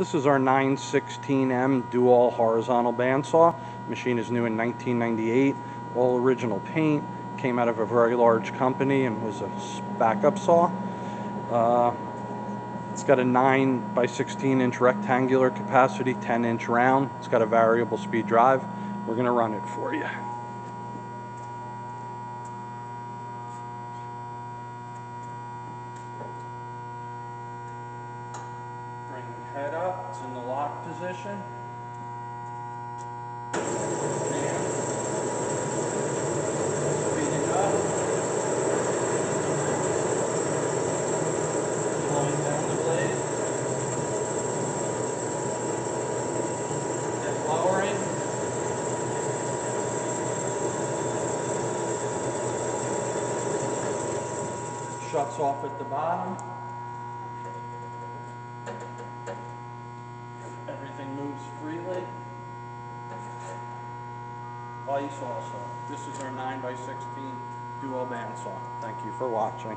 This is our 916M Doall Horizontal Band Saw. The machine is new in 1998. All original paint. Came out of a very large company and was a backup saw. It's got a 9 by 16 inch rectangular capacity, 10 inch round. It's got a variable speed drive. We're going to run it for you. Bring the head up, it's in the lock position. And speeding up. Slowing down the blade. And lowering. Shuts off at the bottom. Everything moves freely. Vice also. This is our 9 by 16 Doall band saw. Thank you for watching.